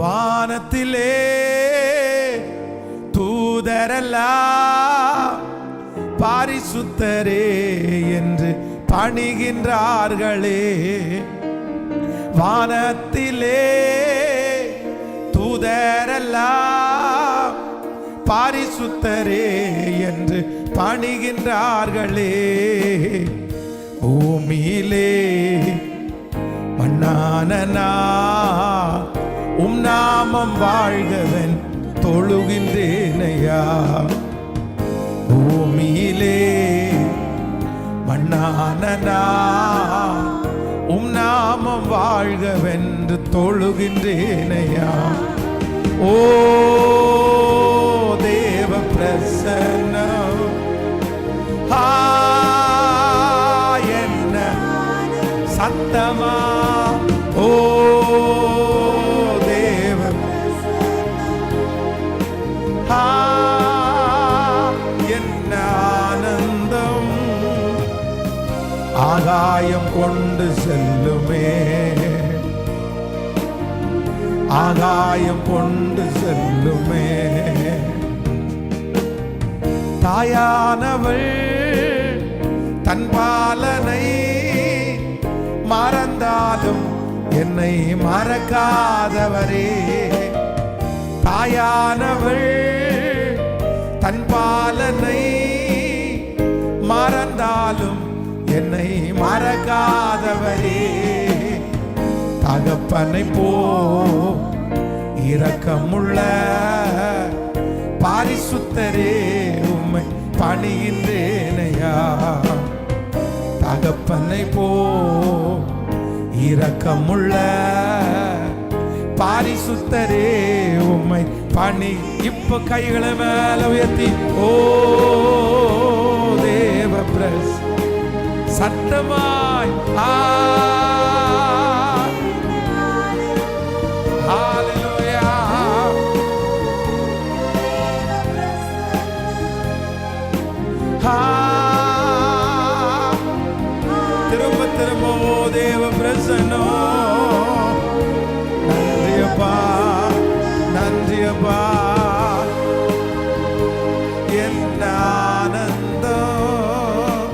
வானத்திலே தூதரெல்லாம் பரிசுத்தரே என்று பணிகின்றார்களே. வானத்திலே தூதரெல்லாம் பரிசுத்தரே என்று பணிகின்றார்களே. பூமியிலே மண்ணான நான் உம் நாமம் வாழ்கவன் தொழுகின்றேனையா. பூமியிலே மண்ணான நான் உம் நாமம் வாழ்கவென்று தொழுகின்றேனையா. ஓ தேவ பிரசன்னம் என்ன சத்தமா. ஓ தேவ என்ன ஆனந்தம். ஆகாயம் கொண்டு செல்லுமே, ஆகாயம் கொண்டு செல்லுமே. தாயானவள் தன் பாலனை மறந்தாலும் என்னை மறக்காதவரே. தாயானவள் தன் பாலனை மறந்தாலும் என்னை மறக்காதவரே. தகப்பனை போ இரக்கமுள்ள பரிசுத்தரே உம்மை பணிகின்றேனையா. தகப்பனை போ இரக்கமுள்ள பரிசுத்தரே உம்மை பணி. இப்ப கைகளை மேல உயர்த்தி ஓ தேவ பிரஸ் சத்தமாய் திரும்ப திரும்ப ஓ தேவ பிரசன்னம். நன்றியப்பா நன்றியப்பா. என்ன ஆனந்தம்.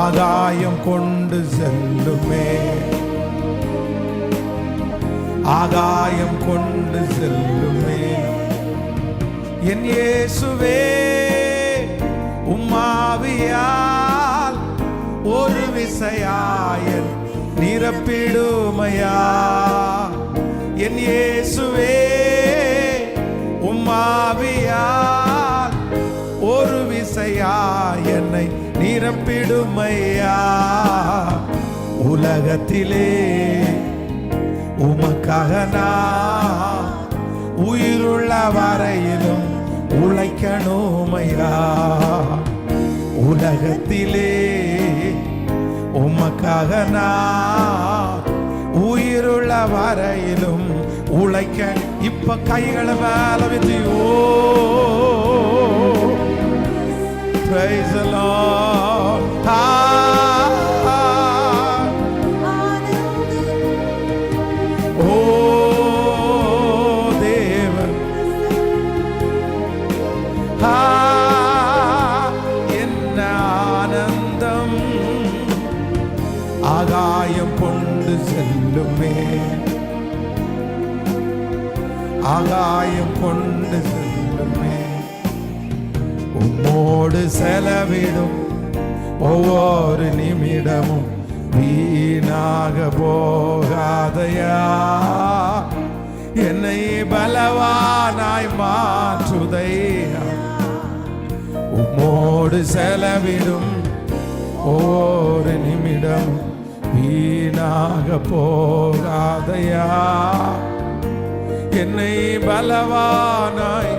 ஆகாயம் கொண்டு செல்லுமே, ஆகாயம் கொண்டு செல்லுமே. என் இயேசுவே உம்மாவியால் ஒரு விசையாயன் நிரப்பிடுமையா. என் இயேசுவே உம்மாவியால் ஒரு விசையாயனை நிரப்பிடுமையா. உலகத்திலே உமக்காக நான் உயிருள்ள வரையிலும் உழைக்கணுமையா. உலகத்திலே உமக்காக நான் உயிருள்ள வரையிலும் உழைக்க. இப்ப கைகளை மேல வச்சு ஓ praise the Lord. ஓ தேவன் என்ன ஆனந்தம். ஆகாயம் கொண்டு செல்லுமே, ஆகாயம் கொண்டு செல்லுமே. உம்மோடு செலவிடும் ஒவ்வொரு நிமிடமும் வீணாக போகாதையா. என்னை பலவானாய் மாற்றுதையா. உம்மோடு செலவிடும் ஒவ்வொரு நிமிடம் வீணாக போகாதையா. என்னை பலவானாய்